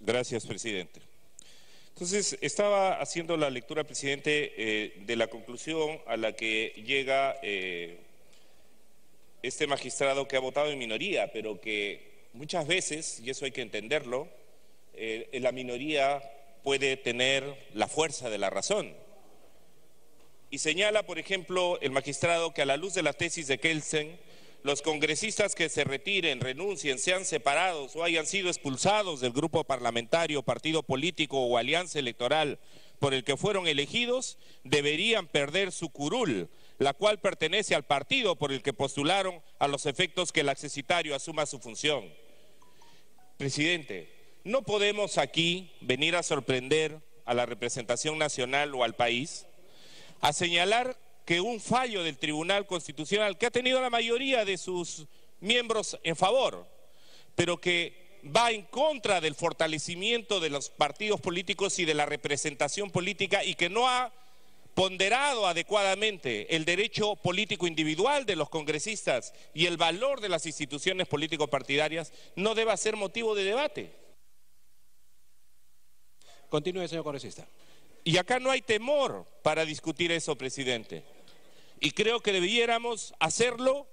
Gracias, presidente. Entonces, estaba haciendo la lectura, presidente, de la conclusión a la que llega este magistrado que ha votado en minoría, pero que muchas veces, y eso hay que entenderlo, la minoría puede tener la fuerza de la razón. Y señala, por ejemplo, el magistrado que a la luz de la tesis de Kelsen, los congresistas que se retiren, renuncien, sean separados o hayan sido expulsados del grupo parlamentario, partido político o alianza electoral por el que fueron elegidos, deberían perder su curul, la cual pertenece al partido por el que postularon, a los efectos que el accesitario asuma su función. Presidente, no podemos aquí venir a sorprender a la representación nacional o al país a señalar que un fallo del Tribunal Constitucional, que ha tenido la mayoría de sus miembros en favor, pero que va en contra del fortalecimiento de los partidos políticos y de la representación política, y que no ha ponderado adecuadamente el derecho político individual de los congresistas y el valor de las instituciones político-partidarias, no deba ser motivo de debate. Continúe, señor congresista. Y acá no hay temor para discutir eso, presidente. Y creo que debiéramos hacerlo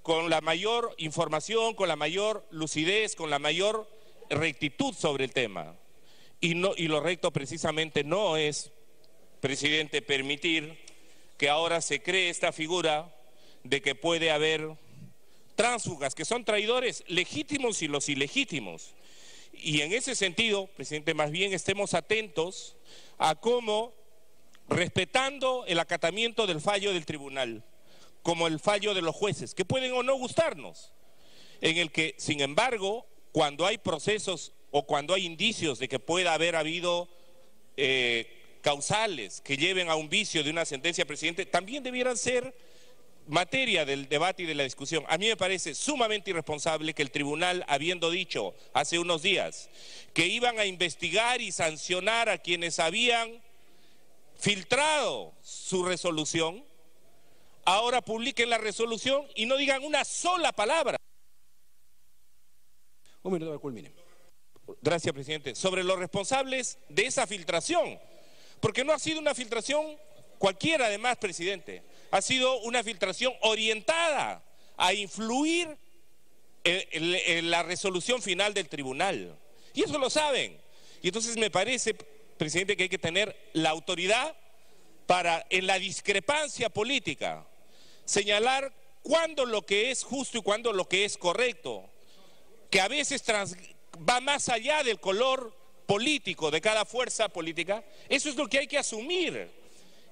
con la mayor información, con la mayor lucidez, con la mayor rectitud sobre el tema. Y lo recto precisamente no es, presidente, permitir que ahora se cree esta figura de que puede haber tránsfugas, que son traidores legítimos y los ilegítimos. Y en ese sentido, presidente, más bien estemos atentos a cómo, respetando el acatamiento del fallo del tribunal, como el fallo de los jueces, que pueden o no gustarnos, en el que, sin embargo, cuando hay procesos o cuando hay indicios de que pueda haber habido causales que lleven a un vicio de una sentencia, presidente, también debieran ser materia del debate y de la discusión. A mí me parece sumamente irresponsable que el tribunal, habiendo dicho hace unos días que iban a investigar y sancionar a quienes habían filtrado su resolución, ahora publiquen la resolución y no digan una sola palabra. Un minuto, culmine. Gracias, presidente. Sobre los responsables de esa filtración, porque no ha sido una filtración cualquiera, además, presidente. Ha sido una filtración orientada a influir en la resolución final del tribunal. Y eso lo saben. Y entonces me parece, presidente, que hay que tener la autoridad para, en la discrepancia política, señalar cuándo lo que es justo y cuándo lo que es correcto, que a veces va más allá del color político de cada fuerza política. Eso es lo que hay que asumir.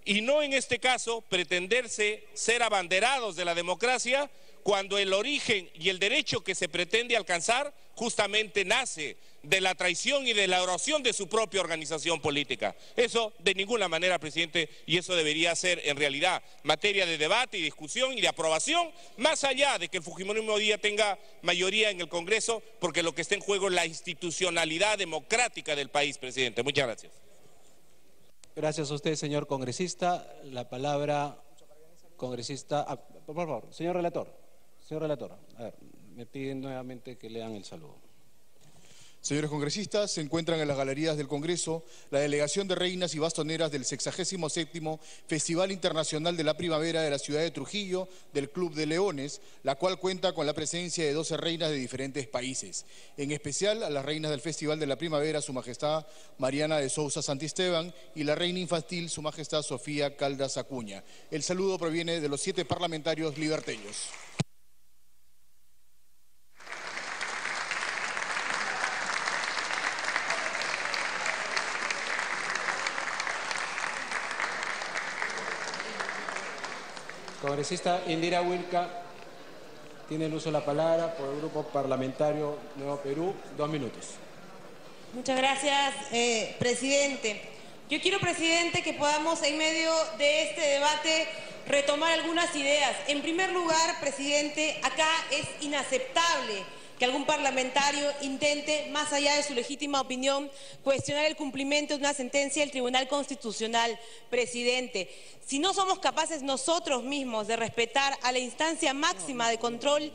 Y no, en este caso, pretenderse ser abanderados de la democracia cuando el origen y el derecho que se pretende alcanzar justamente nace de la traición y de la erosión de su propia organización política. Eso de ninguna manera, presidente, y eso debería ser en realidad materia de debate y discusión y de aprobación, más allá de que el fujimorismo hoy día tenga mayoría en el Congreso, porque lo que está en juego es la institucionalidad democrática del país, presidente. Muchas gracias. Gracias a usted, señor congresista. La palabra, congresista... por favor, señor relator. Señor relator, a ver, me piden nuevamente que lean el saludo. Señores congresistas, se encuentran en las galerías del Congreso la delegación de reinas y bastoneras del 67º Festival Internacional de la Primavera de la ciudad de Trujillo, del Club de Leones, la cual cuenta con la presencia de 12 reinas de diferentes países. En especial a las reinas del Festival de la Primavera, Su Majestad Mariana de Sousa Santisteban, y la reina infantil, Su Majestad Sofía Caldas Acuña. El saludo proviene de los 7 parlamentarios liberteños. Congresista Indira Wilca, tiene el uso de la palabra por el Grupo Parlamentario Nuevo Perú, 2 minutos. Muchas gracias, presidente. Yo quiero, presidente, que podamos en medio de este debate retomar algunas ideas. En primer lugar, presidente, acá es inaceptable que algún parlamentario intente, más allá de su legítima opinión, cuestionar el cumplimiento de una sentencia del Tribunal Constitucional. Presidente, si no somos capaces nosotros mismos de respetar a la instancia máxima de control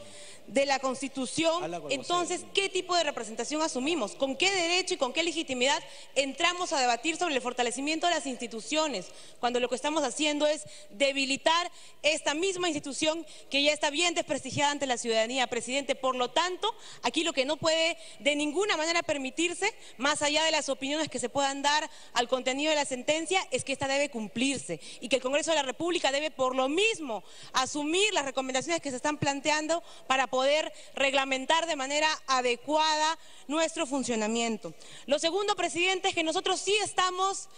de la Constitución, entonces, ¿qué tipo de representación asumimos? ¿Con qué derecho y con qué legitimidad entramos a debatir sobre el fortalecimiento de las instituciones, cuando lo que estamos haciendo es debilitar esta misma institución que ya está bien desprestigiada ante la ciudadanía, presidente? Por lo tanto, aquí lo que no puede de ninguna manera permitirse, más allá de las opiniones que se puedan dar al contenido de la sentencia, es que esta debe cumplirse y que el Congreso de la República debe por lo mismo asumir las recomendaciones que se están planteando para poder reglamentar de manera adecuada nuestro funcionamiento. Lo segundo, presidente, es que nosotros sí estamos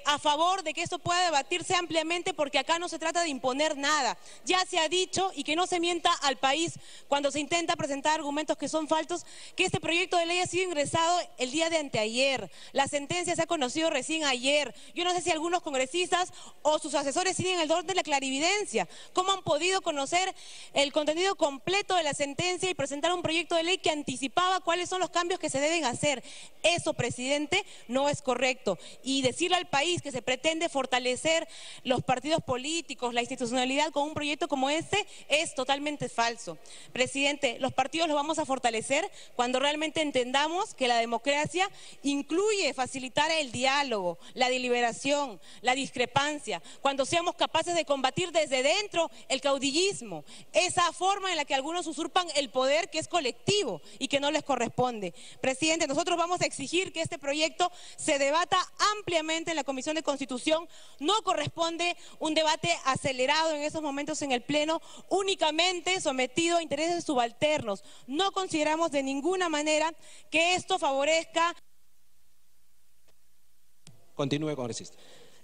a favor de que esto pueda debatirse ampliamente, porque acá no se trata de imponer nada. Ya se ha dicho, y que no se mienta al país cuando se intenta presentar argumentos que son falsos, que este proyecto de ley ha sido ingresado el día de anteayer. La sentencia se ha conocido recién ayer. Yo no sé si algunos congresistas o sus asesores siguen el orden de la clarividencia. ¿Cómo han podido conocer el contenido completo de la sentencia y presentar un proyecto de ley que anticipaba cuáles son los cambios que se deben hacer? Eso, presidente, no es correcto. Y decirle al país que se pretende fortalecer los partidos políticos, la institucionalidad con un proyecto como este es totalmente falso. Presidente, los partidos los vamos a fortalecer cuando realmente entendamos que la democracia incluye facilitar el diálogo, la deliberación, la discrepancia, cuando seamos capaces de combatir desde dentro el caudillismo, esa forma en la que algunos usurpan el poder que es colectivo y que no les corresponde. Presidente, nosotros vamos a exigir que este proyecto se debata ampliamente en la Comisión de Constitución. No corresponde un debate acelerado en esos momentos en el Pleno, únicamente sometido a intereses subalternos. No consideramos de ninguna manera que esto favorezca. Continúe, congresista.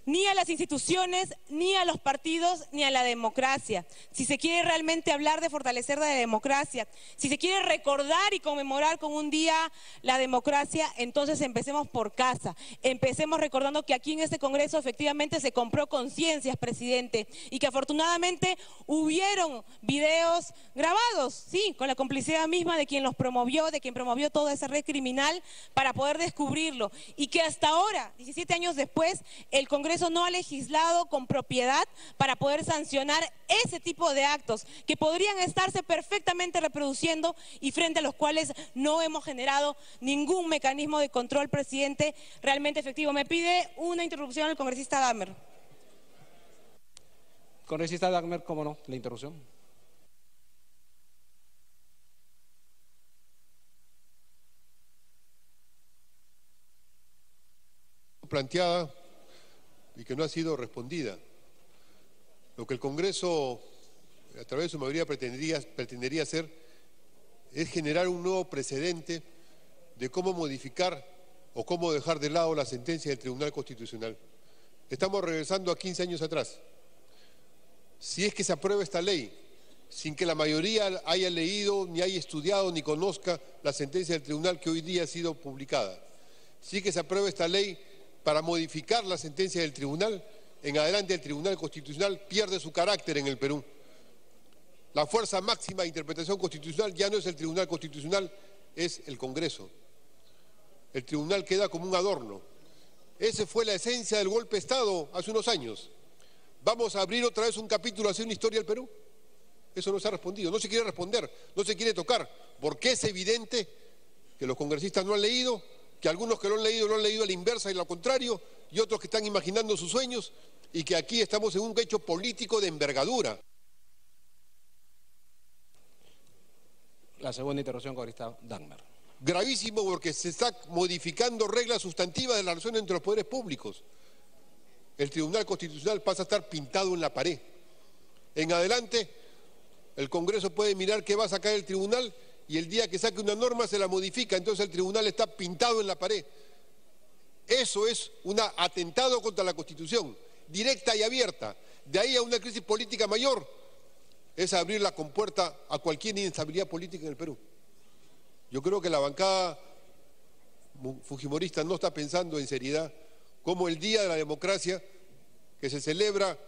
Ni a las instituciones, ni a los partidos, ni a la democracia. Si se quiere realmente hablar de fortalecer la democracia, si se quiere recordar y conmemorar con un día la democracia, entonces empecemos por casa. Empecemos recordando que aquí en este Congreso efectivamente se compró conciencias, presidente, y que afortunadamente hubieron videos grabados, sí, con la complicidad misma de quien los promovió, de quien promovió toda esa red criminal para poder descubrirlo. Y que hasta ahora, 17 años después, el Congreso no ha legislado con propiedad para poder sancionar ese tipo de actos que podrían estarse perfectamente reproduciendo y frente a los cuales no hemos generado ningún mecanismo de control, presidente, realmente efectivo. Me pide una interrupción el congresista Dagmer. Congresista Dagmer, ¿cómo no? La interrupción. Planteada y que no ha sido respondida. Lo que el Congreso, a través de su mayoría, pretendería hacer es generar un nuevo precedente de cómo modificar o cómo dejar de lado la sentencia del Tribunal Constitucional. Estamos regresando a 15 años atrás. Si es que se aprueba esta ley, sin que la mayoría haya leído, ni haya estudiado, ni conozca la sentencia del Tribunal que hoy día ha sido publicada, si es que se aprueba esta ley para modificar la sentencia del Tribunal, en adelante el Tribunal Constitucional pierde su carácter en el Perú. La fuerza máxima de interpretación constitucional ya no es el Tribunal Constitucional, es el Congreso. El Tribunal queda como un adorno. Esa fue la esencia del golpe de Estado hace unos años. ¿Vamos a abrir otra vez un capítulo, hacer una historia del Perú? Eso no se ha respondido, no se quiere responder, no se quiere tocar, porque es evidente que los congresistas no han leído, que algunos que lo han leído a la inversa y lo contrario, y otros que están imaginando sus sueños, y que aquí estamos en un hecho político de envergadura. La segunda interrupción, congresista Dagmer. Gravísimo, porque se está modificando reglas sustantivas de la relación entre los poderes públicos. El Tribunal Constitucional pasa a estar pintado en la pared. En adelante, el Congreso puede mirar qué va a sacar el Tribunal, y el día que saque una norma se la modifica, entonces el Tribunal está pintado en la pared. Eso es un atentado contra la Constitución, directa y abierta. De ahí a una crisis política mayor, es abrir la compuerta a cualquier inestabilidad política en el Perú. Yo creo que la bancada fujimorista no está pensando en seriedad cómo el Día de la Democracia, que se celebra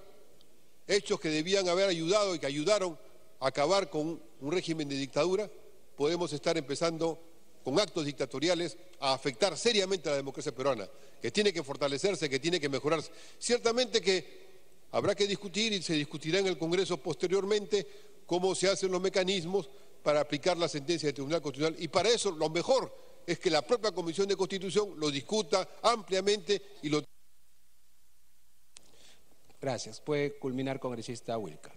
hechos que debían haber ayudado y que ayudaron a acabar con un régimen de dictadura, podemos estar empezando con actos dictatoriales a afectar seriamente a la democracia peruana, que tiene que fortalecerse, que tiene que mejorarse. Ciertamente que habrá que discutir y se discutirá en el Congreso posteriormente cómo se hacen los mecanismos para aplicar la sentencia del Tribunal Constitucional, y para eso lo mejor es que la propia Comisión de Constitución lo discuta ampliamente y lo... Gracias. Puede culminar, congresista Wilca.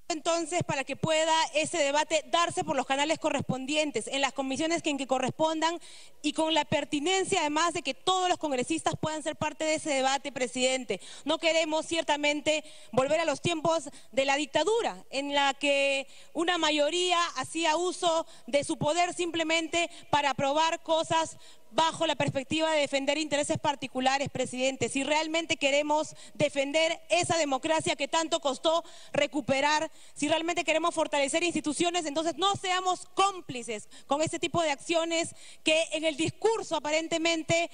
Entonces, para que pueda ese debate darse por los canales correspondientes, en las comisiones que correspondan y con la pertinencia además de que todos los congresistas puedan ser parte de ese debate, presidente. No queremos ciertamente volver a los tiempos de la dictadura, en la que una mayoría hacía uso de su poder simplemente para aprobar cosas bajo la perspectiva de defender intereses particulares, presidente. Si realmente queremos defender esa democracia que tanto costó recuperar, si realmente queremos fortalecer instituciones, entonces no seamos cómplices con este tipo de acciones que en el discurso aparentemente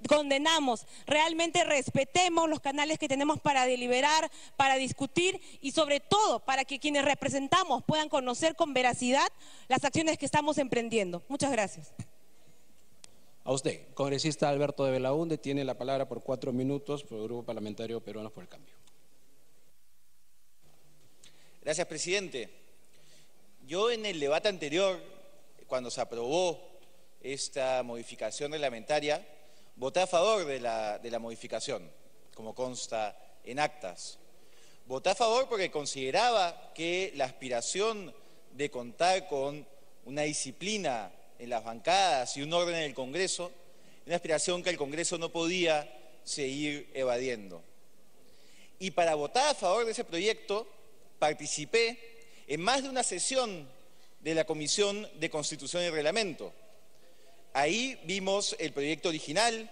condenamos. Realmente respetemos los canales que tenemos para deliberar, para discutir y sobre todo para que quienes representamos puedan conocer con veracidad las acciones que estamos emprendiendo. Muchas gracias. A usted, congresista Alberto de Belaúnde, tiene la palabra por 4 minutos por el Grupo Parlamentario Peruanos por el Cambio. Gracias, presidente. Yo en el debate anterior, cuando se aprobó esta modificación reglamentaria, voté a favor de la modificación, como consta en actas. Voté a favor porque consideraba que la aspiración de contar con una disciplina en las bancadas y un orden en el Congreso, una aspiración que el Congreso no podía seguir evadiendo. Y para votar a favor de ese proyecto, participé en más de una sesión de la Comisión de Constitución y Reglamento. Ahí vimos el proyecto original,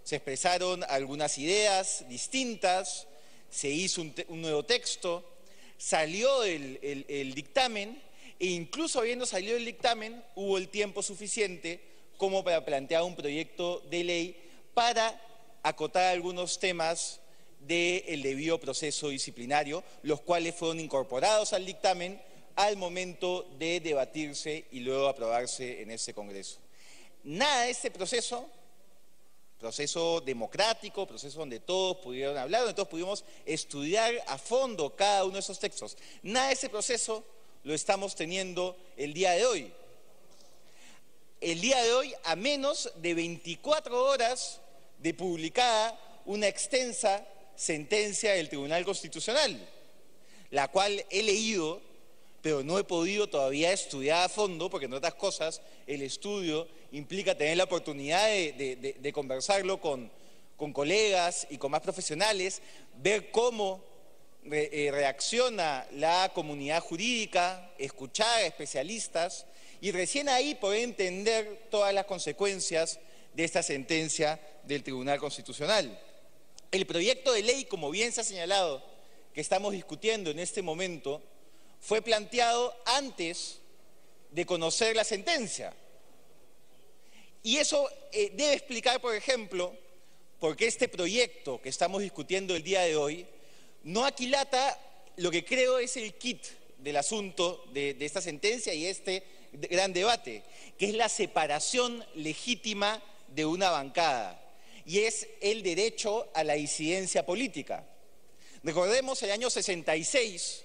se expresaron algunas ideas distintas, se hizo un nuevo texto, salió el dictamen, e incluso habiendo salido el dictamen, hubo el tiempo suficiente como para plantear un proyecto de ley para acotar algunos temas del debido proceso disciplinario, los cuales fueron incorporados al dictamen al momento de debatirse y luego aprobarse en ese Congreso. Nada de este proceso democrático, proceso donde todos pudieron hablar, donde todos pudimos estudiar a fondo cada uno de esos textos, nada de ese proceso lo estamos teniendo el día de hoy. El día de hoy, a menos de 24 horas de publicada una extensa sentencia del Tribunal Constitucional, la cual he leído, pero no he podido todavía estudiar a fondo, porque entre otras cosas el estudio implica tener la oportunidad de conversarlo con colegas y con más profesionales, ver cómo reacciona la comunidad jurídica, escuchar a especialistas y recién ahí poder entender todas las consecuencias de esta sentencia del Tribunal Constitucional. El proyecto de ley, como bien se ha señalado, que estamos discutiendo en este momento, fue planteado antes de conocer la sentencia. Y eso debe explicar, por ejemplo, por qué este proyecto que estamos discutiendo el día de hoy no aquilata lo que creo es el kit del asunto de esta sentencia y este gran debate, que es la separación legítima de una bancada, y es el derecho a la disidencia política. Recordemos el año 66,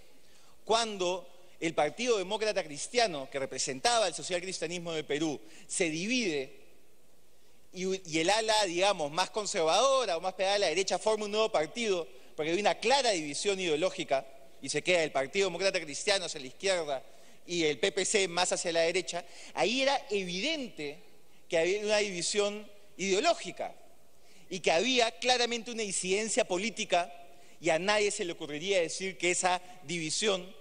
cuando el Partido Demócrata Cristiano, que representaba el socialcristianismo de Perú, se divide y el ala, digamos, más conservadora o más pegada a la derecha forma un nuevo partido, porque hay una clara división ideológica y se queda el Partido Demócrata Cristiano hacia la izquierda y el PPC más hacia la derecha. Ahí era evidente que había una división ideológica y que había claramente una disidencia política, y a nadie se le ocurriría decir que esa división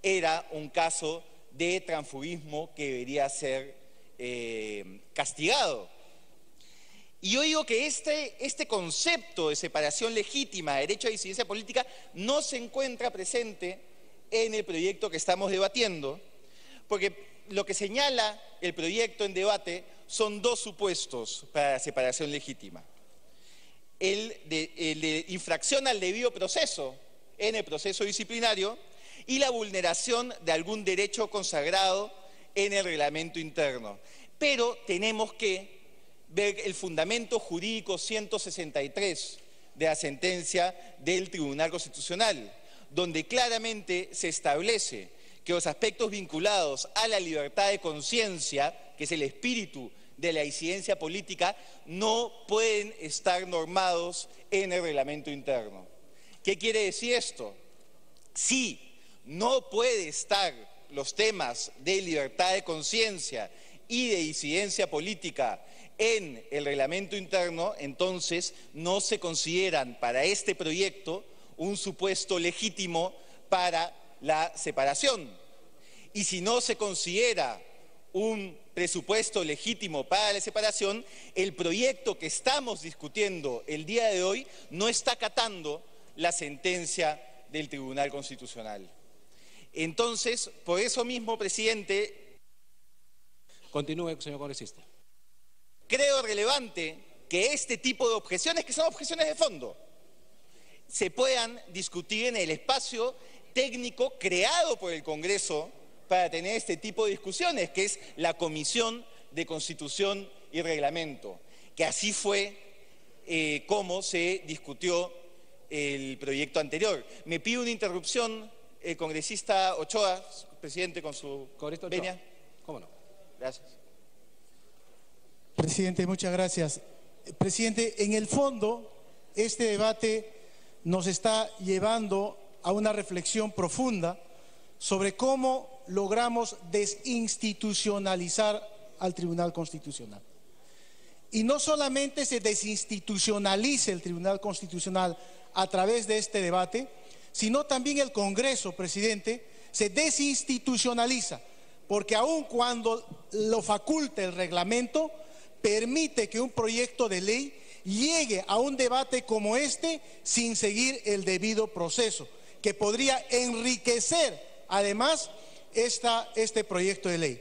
era un caso de transfugismo que debería ser castigado. Y yo digo que este concepto de separación legítima, de derecho a disidencia política, no se encuentra presente en el proyecto que estamos debatiendo, porque lo que señala el proyecto en debate son dos supuestos para la separación legítima. El de infracción al debido proceso en el proceso disciplinario y la vulneración de algún derecho consagrado en el reglamento interno. Pero tenemos que ver el fundamento jurídico 163 de la sentencia del Tribunal Constitucional, donde claramente se establece que los aspectos vinculados a la libertad de conciencia, que es el espíritu de la disidencia política, no pueden estar normados en el reglamento interno. ¿Qué quiere decir esto? Si no puede estar los temas de libertad de conciencia y de disidencia política en el reglamento interno, entonces no se consideran para este proyecto un supuesto legítimo para la separación. Y si no se considera un presupuesto legítimo para la separación, el proyecto que estamos discutiendo el día de hoy no está acatando la sentencia del Tribunal Constitucional. Entonces, por eso mismo, presidente... Continúe, señor congresista. Creo relevante que este tipo de objeciones, que son objeciones de fondo, se puedan discutir en el espacio técnico creado por el Congreso para tener este tipo de discusiones, que es la Comisión de Constitución y Reglamento, que así fue como se discutió el proyecto anterior. Me pide una interrupción el congresista Ochoa, presidente, con su venia. ¿Cómo no? Gracias. Presidente, muchas gracias. Presidente, en el fondo, este debate nos está llevando a una reflexión profunda sobre cómo logramos desinstitucionalizar al Tribunal Constitucional. Y no solamente se desinstitucionalice el Tribunal Constitucional a través de este debate, sino también el Congreso, presidente, se desinstitucionaliza, porque aun cuando lo faculte el reglamento, permite que un proyecto de ley llegue a un debate como este sin seguir el debido proceso, que podría enriquecer además este proyecto de ley.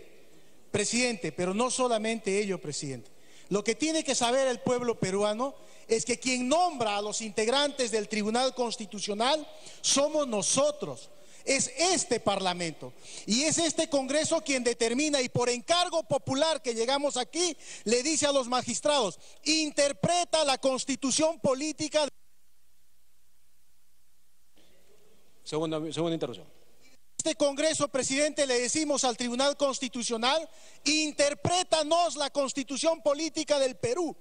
Presidente, pero no solamente ello, presidente. Lo que tiene que saber el pueblo peruano es que quien nombra a los integrantes del Tribunal Constitucional somos nosotros. Es este Parlamento y es este Congreso quien determina, y por encargo popular que llegamos aquí, le dice a los magistrados: interpreta la Constitución política. Segunda interrupción. Este Congreso, presidente, le decimos al Tribunal Constitucional: interprétanos la Constitución política del Perú.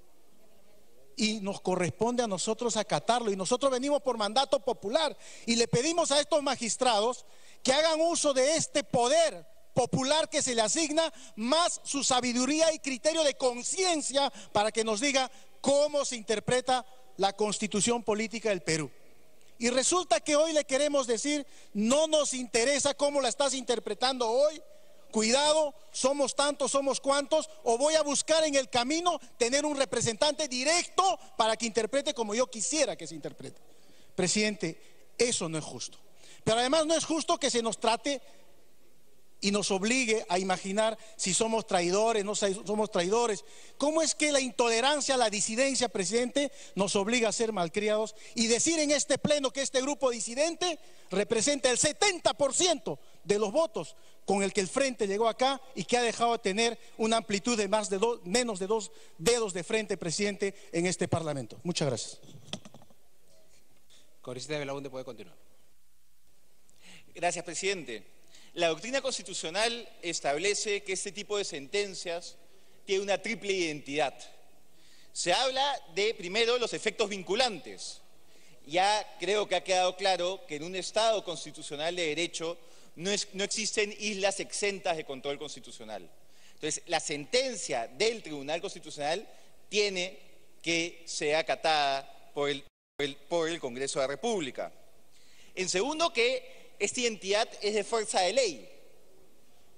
Y nos corresponde a nosotros acatarlo, y nosotros venimos por mandato popular y le pedimos a estos magistrados que hagan uso de este poder popular que se le asigna, más su sabiduría y criterio de conciencia, para que nos diga cómo se interpreta la Constitución política del Perú. Y resulta que hoy le queremos decir: no nos interesa cómo la estás interpretando hoy, cuidado, somos tantos, somos cuantos, o voy a buscar en el camino tener un representante directo para que interprete como yo quisiera que se interprete. Presidente, eso no es justo. Pero además no es justo que se nos trate y nos obligue a imaginar si somos traidores, no somos traidores. ¿Cómo es que la intolerancia, la disidencia, presidente, nos obliga a ser malcriados y decir en este pleno que este grupo disidente representa el 70% de los votos con el que el frente llegó acá y que ha dejado de tener una amplitud de menos de 2 dedos de frente, presidente, en este Parlamento? Muchas gracias. Congresista Belaúnde puede continuar. Gracias, presidente. La doctrina constitucional establece que este tipo de sentencias tiene una triple identidad. Se habla de, primero, los efectos vinculantes. Ya creo que ha quedado claro que en un Estado constitucional de derecho no existen islas exentas de control constitucional. Entonces, la sentencia del Tribunal Constitucional tiene que ser acatada por el Congreso de la República. En segundo, que esta identidad es de fuerza de ley.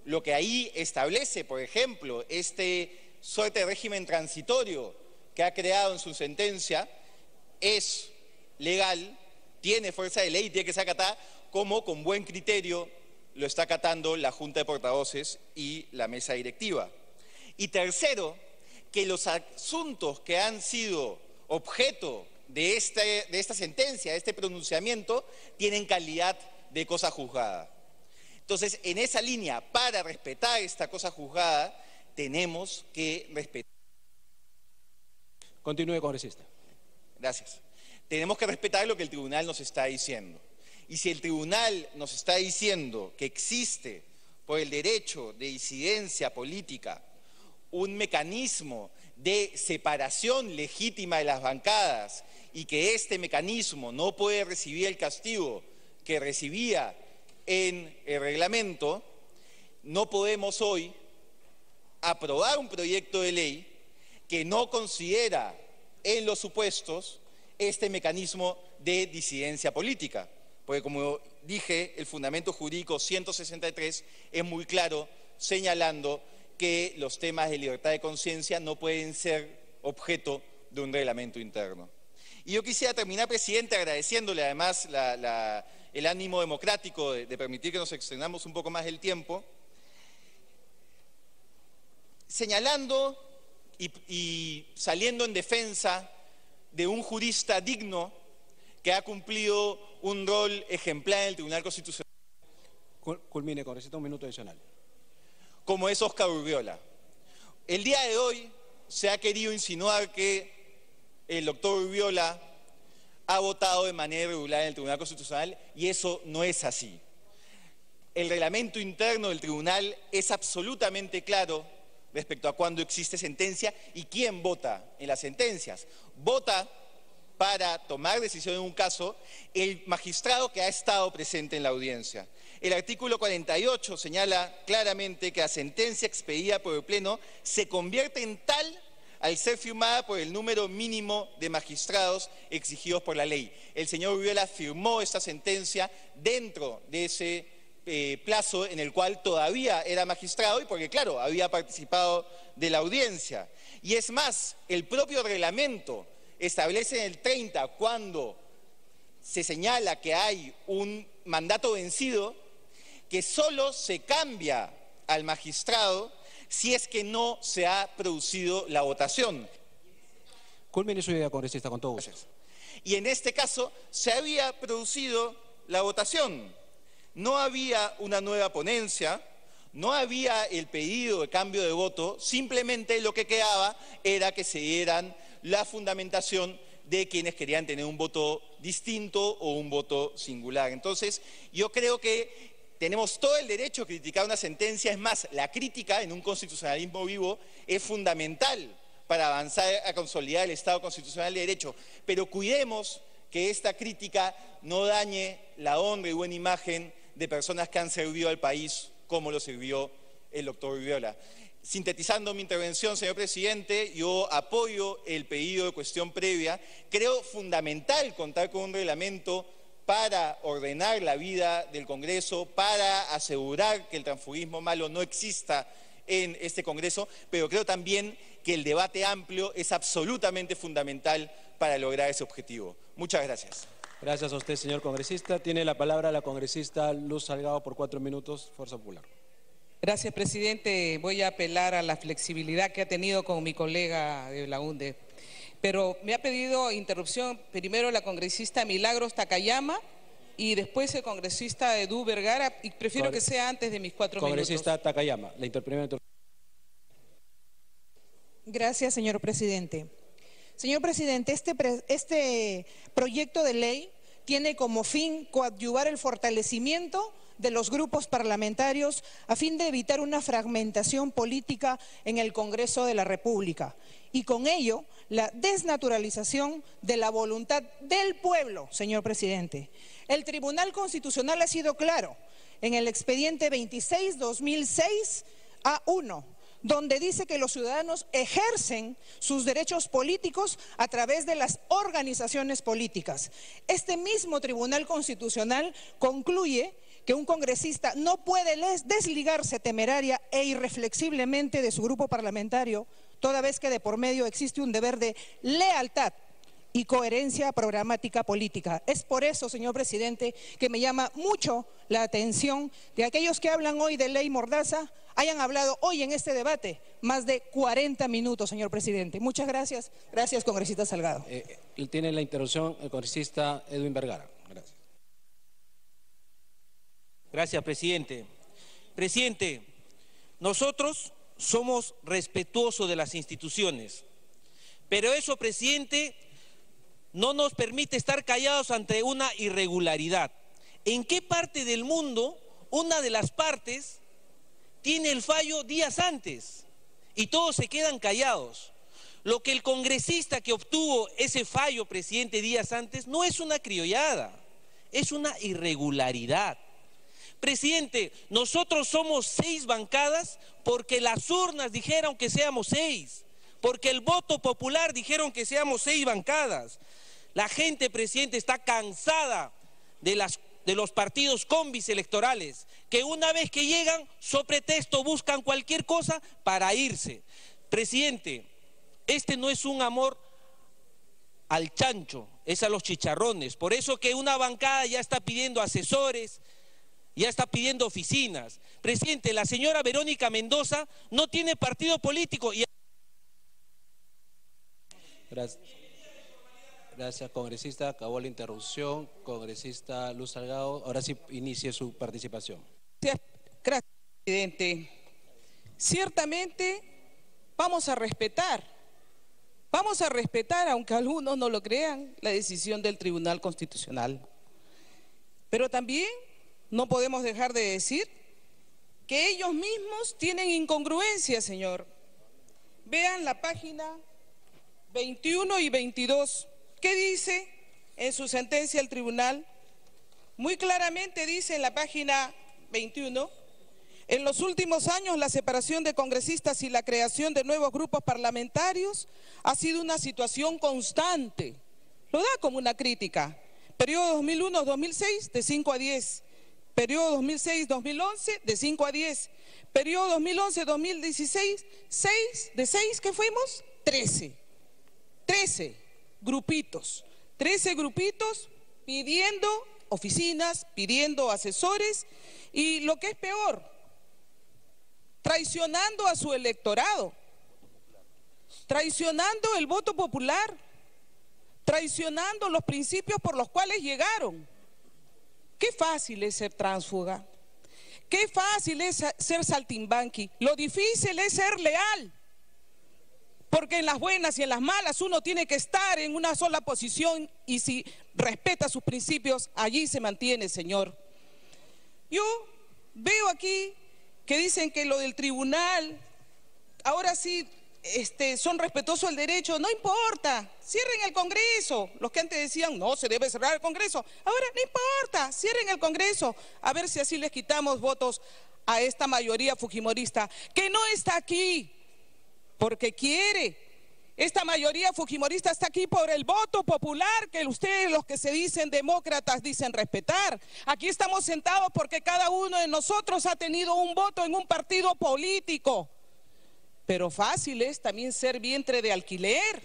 Lo que ahí establece, por ejemplo, este suerte de régimen transitorio que ha creado en su sentencia es legal, tiene fuerza de ley y tiene que ser acatada, como con buen criterio lo está acatando la Junta de Portavoces y la mesa directiva. Y tercero, que los asuntos que han sido objeto de esta sentencia, de este pronunciamiento, tienen calidad de cosa juzgada. Entonces, en esa línea, para respetar esta cosa juzgada, tenemos que respetar. Continúe, congresista. Gracias. Tenemos que respetar lo que el tribunal nos está diciendo. Y si el tribunal nos está diciendo que existe por el derecho de disidencia política un mecanismo de separación legítima de las bancadas y que este mecanismo no puede recibir el castigo que recibía en el reglamento, no podemos hoy aprobar un proyecto de ley que no considera en los supuestos este mecanismo de disidencia política. Porque, como dije, el fundamento jurídico 163 es muy claro, señalando que los temas de libertad de conciencia no pueden ser objeto de un reglamento interno. Y yo quisiera terminar, presidente, agradeciéndole además el ánimo democrático de permitir que nos extendamos un poco más el tiempo, señalando y saliendo en defensa de un jurista digno que ha cumplido un rol ejemplar en el Tribunal Constitucional. Culmine, congresista, un minuto adicional. Como es Óscar Urriola. El día de hoy se ha querido insinuar que el doctor Urriola ha votado de manera irregular en el Tribunal Constitucional y eso no es así. El reglamento interno del tribunal es absolutamente claro respecto a cuándo existe sentencia y quién vota en las sentencias. Vota para tomar decisión en un caso el magistrado que ha estado presente en la audiencia. El artículo 48 señala claramente que la sentencia expedida por el Pleno se convierte en tal al ser firmada por el número mínimo de magistrados exigidos por la ley. El señor Urriola firmó esta sentencia dentro de ese plazo en el cual todavía era magistrado y porque, claro, había participado de la audiencia. Y es más, el propio reglamento establece en el 30, cuando se señala que hay un mandato vencido, que solo se cambia al magistrado si es que no se ha producido la votación. Culmine su idea, congresista, con todo gusto. Y en este caso se había producido la votación. No había una nueva ponencia, no había el pedido de cambio de voto, simplemente lo que quedaba era que se dieran la fundamentación de quienes querían tener un voto distinto o un voto singular. Entonces, yo creo que tenemos todo el derecho a criticar una sentencia. Es más, la crítica en un constitucionalismo vivo es fundamental para avanzar a consolidar el Estado constitucional de derecho. Pero cuidemos que esta crítica no dañe la honra y buena imagen de personas que han servido al país como lo sirvió el doctor Urriola. Sintetizando mi intervención, señor presidente, yo apoyo el pedido de cuestión previa. Creo fundamental contar con un reglamento para ordenar la vida del Congreso, para asegurar que el transfugismo malo no exista en este Congreso, pero creo también que el debate amplio es absolutamente fundamental para lograr ese objetivo. Muchas gracias. Gracias a usted, señor congresista. Tiene la palabra la congresista Luz Salgado por 4 minutos, Fuerza Popular. Gracias, presidente. Voy a apelar a la flexibilidad que ha tenido con mi colega de la UNDE. Pero me ha pedido interrupción primero la congresista Milagros Takayama y después el congresista Edu Vergara, y prefiero que sea antes de mis 4 minutos. Congresista Takayama, la interprimera. Gracias, señor presidente. Señor presidente, este proyecto de ley tiene como fin coadyuvar el fortalecimiento de los grupos parlamentarios a fin de evitar una fragmentación política en el Congreso de la República y con ello la desnaturalización de la voluntad del pueblo, señor presidente. El Tribunal Constitucional ha sido claro en el expediente 26-2006-A1, donde dice que los ciudadanos ejercen sus derechos políticos a través de las organizaciones políticas. Este mismo Tribunal Constitucional concluye que un congresista no puede desligarse temeraria e irreflexiblemente de su grupo parlamentario, toda vez que de por medio existe un deber de lealtad y coherencia programática política. Es por eso, señor presidente, que me llama mucho la atención de aquellos que hablan hoy de ley Mordaza, hayan hablado hoy en este debate más de 40 minutos, señor presidente. Muchas gracias. Gracias, congresista Salgado. Tiene la interrupción el congresista Edwin Vergara. Gracias. Gracias, presidente. Presidente, nosotros somos respetuosos de las instituciones, pero eso, presidente, no nos permite estar callados ante una irregularidad. ¿En qué parte del mundo una de las partes tiene el fallo días antes y todos se quedan callados? Lo que el congresista que obtuvo ese fallo, presidente, días antes, no es una criollada, es una irregularidad. Presidente, nosotros somos 6 bancadas porque las urnas dijeron que seamos 6, porque el voto popular dijeron que seamos 6 bancadas. La gente, presidente, está cansada de los partidos combis electorales, que una vez que llegan, so pretexto buscan cualquier cosa para irse. Presidente, este no es un amor al chancho, es a los chicharrones. Por eso que una bancada ya está pidiendo asesores, ya está pidiendo oficinas. Presidente, la señora Verónica Mendoza no tiene partido político. Gracias, congresista. Acabó la interrupción. Congresista Luz Salgado, ahora sí inicie su participación. Gracias, presidente. Ciertamente vamos a respetar, aunque algunos no lo crean, la decisión del Tribunal Constitucional. Pero también no podemos dejar de decir que ellos mismos tienen incongruencias, señor. Vean la página 21 y 22. ¿Qué dice en su sentencia el tribunal? Muy claramente dice en la página 21, en los últimos años la separación de congresistas y la creación de nuevos grupos parlamentarios ha sido una situación constante. Lo da como una crítica. Periodo 2001-2006 de 5 a 10. Periodo 2006-2011 de 5 a 10. Periodo 2011-2016, ¿de 6 que fuimos? 13 grupitos. 13 grupitos pidiendo oficinas, pidiendo asesores y lo que es peor, traicionando a su electorado, traicionando el voto popular, traicionando los principios por los cuales llegaron. Qué fácil es ser tránsfuga, qué fácil es ser saltimbanqui, lo difícil es ser leal. Porque en las buenas y en las malas uno tiene que estar en una sola posición y si respeta sus principios, allí se mantiene, señor. Yo veo aquí que dicen que lo del tribunal, ahora sí son respetuosos del derecho, no importa, cierren el Congreso. Los que antes decían, no, se debe cerrar el Congreso, ahora no importa, cierren el Congreso, a ver si así les quitamos votos a esta mayoría fujimorista, que no está aquí porque quiere. Esta mayoría fujimorista está aquí por el voto popular que ustedes, los que se dicen demócratas, dicen respetar. Aquí estamos sentados porque cada uno de nosotros ha tenido un voto en un partido político. Pero fácil es también ser vientre de alquiler,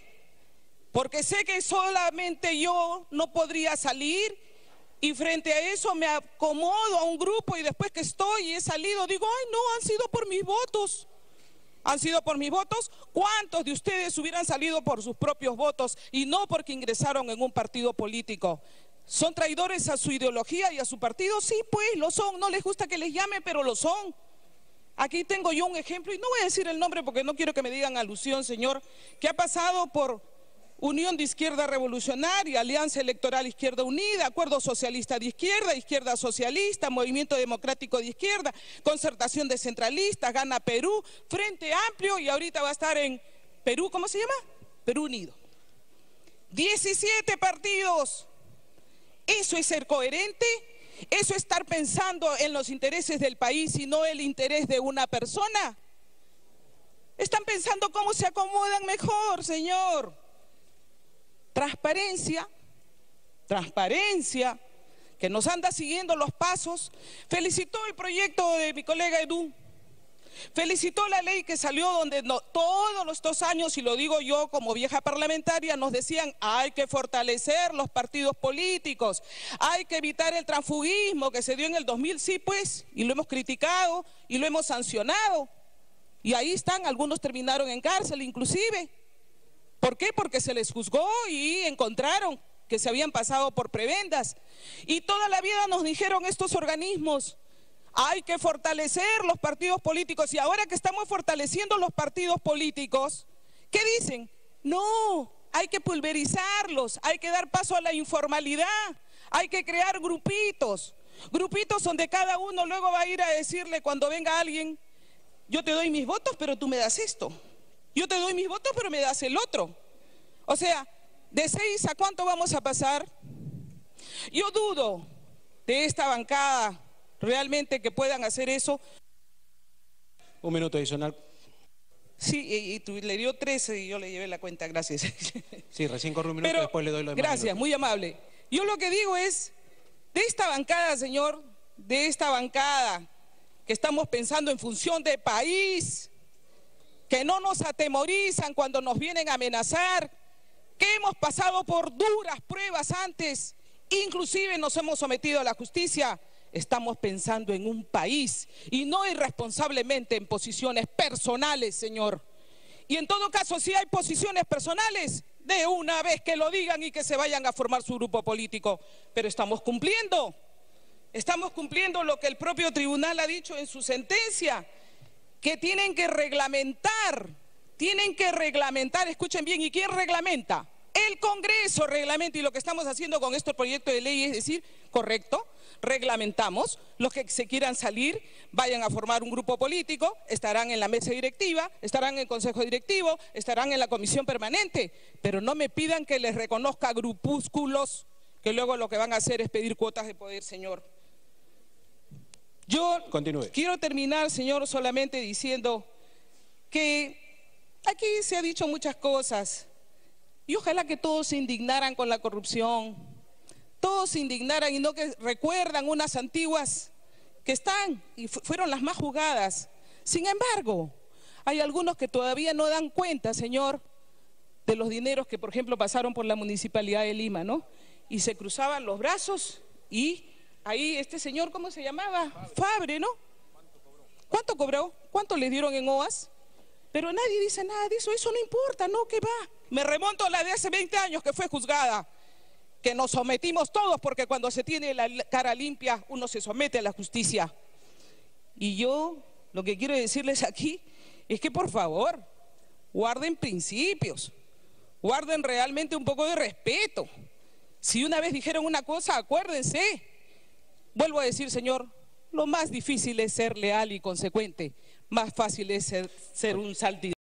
porque sé que solamente yo no podría salir y frente a eso me acomodo a un grupo y después que estoy y he salido digo, ay no, han sido por mis votos. ¿Han sido por mis votos? ¿Cuántos de ustedes hubieran salido por sus propios votos y no porque ingresaron en un partido político? ¿Son traidores a su ideología y a su partido? Sí, pues lo son, no les gusta que les llame, pero lo son. Aquí tengo yo un ejemplo, y no voy a decir el nombre porque no quiero que me digan alusión, señor, que ha pasado por Unión de Izquierda Revolucionaria, Alianza Electoral Izquierda Unida, Acuerdo Socialista de Izquierda, Izquierda Socialista, Movimiento Democrático de Izquierda, Concertación de Centralistas, Gana Perú, Frente Amplio y ahorita va a estar en Perú, ¿cómo se llama? Perú Unido. 17 partidos. ¿Eso es ser coherente? ¿Eso es estar pensando en los intereses del país y no el interés de una persona? Están pensando cómo se acomodan mejor, señor. Transparencia, que nos anda siguiendo los pasos. Felicitó el proyecto de mi colega Edu, felicitó la ley que salió donde todos los 2 años, y lo digo yo como vieja parlamentaria, nos decían hay que fortalecer los partidos políticos, hay que evitar el transfugismo que se dio en el 2000, sí pues, y lo hemos criticado y lo hemos sancionado, y ahí están, algunos terminaron en cárcel inclusive. ¿Por qué? Porque se les juzgó y encontraron que se habían pasado por prebendas. Y toda la vida nos dijeron estos organismos, hay que fortalecer los partidos políticos. Y ahora que estamos fortaleciendo los partidos políticos, ¿qué dicen? No, hay que pulverizarlos, hay que dar paso a la informalidad, hay que crear grupitos. Grupitos donde cada uno luego va a ir a decirle cuando venga alguien, yo te doy mis votos, pero tú me das esto. Yo te doy mis votos, pero me das el otro. O sea, ¿de 6 a cuánto vamos a pasar? Yo dudo de esta bancada realmente que puedan hacer eso. Un minuto adicional. Sí, y tú le dio 13 y yo le llevé la cuenta, gracias. Sí, recién corre un minuto, Pero, después le doy los demás gracias, minutos. muy amable. Yo lo que digo es, de esta bancada, señor, de esta bancada, que estamos pensando en función de país, que no nos atemorizan cuando nos vienen a amenazar, que hemos pasado por duras pruebas antes, inclusive nos hemos sometido a la justicia. Estamos pensando en un país y no irresponsablemente en posiciones personales, señor. Y en todo caso, si hay posiciones personales, de una vez que lo digan y que se vayan a formar su grupo político. Pero estamos cumpliendo lo que el propio tribunal ha dicho en su sentencia, que tienen que reglamentar, escuchen bien, ¿y quién reglamenta? El Congreso reglamenta, y lo que estamos haciendo con este proyecto de ley es decir, correcto, reglamentamos, los que se quieran salir, vayan a formar un grupo político, estarán en la mesa directiva, estarán en el consejo directivo, estarán en la comisión permanente, pero no me pidan que les reconozca grupúsculos, que luego lo que van a hacer es pedir cuotas de poder, señor. Yo quiero terminar, señor, solamente diciendo que aquí se ha dicho muchas cosas, y ojalá que todos se indignaran con la corrupción, todos se indignaran y no que recuerdan unas antiguas que están y fueron las más juzgadas. Sin embargo, hay algunos que todavía no dan cuenta, señor, de los dineros que, por ejemplo, pasaron por la Municipalidad de Lima, ¿no? Y se cruzaban los brazos y ahí este señor, ¿cómo se llamaba? Fabre, ¿no? ¿Cuánto cobró? ¿Cuánto les dieron en OAS? Pero nadie dice nada de eso, eso no importa, ¿no? ¿Qué va? Me remonto a la de hace 20 años que fue juzgada, que nos sometimos todos, porque cuando se tiene la cara limpia, uno se somete a la justicia. Y yo lo que quiero decirles aquí es que, por favor, guarden principios, guarden realmente un poco de respeto. Si una vez dijeron una cosa, acuérdense. Vuelvo a decir, señor, lo más difícil es ser leal y consecuente. Más fácil es ser un saltidor.